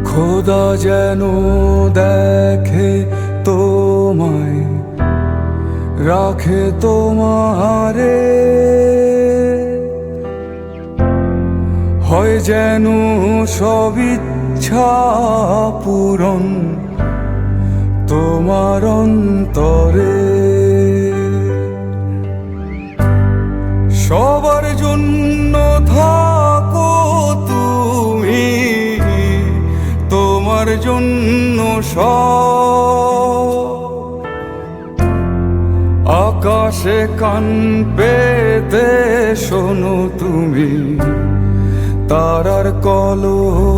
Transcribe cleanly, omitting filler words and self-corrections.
খোদা যেন দেখে তোমায়, রাখে তোমারে, হয় যেন সব ইচ্ছা পূরণ তোমার অন্তরে। সবার জন্য থাকো তুমি, তোমার জন্য সব। আকাশে কান পেতে শোনো তুমি, তারার কলরব।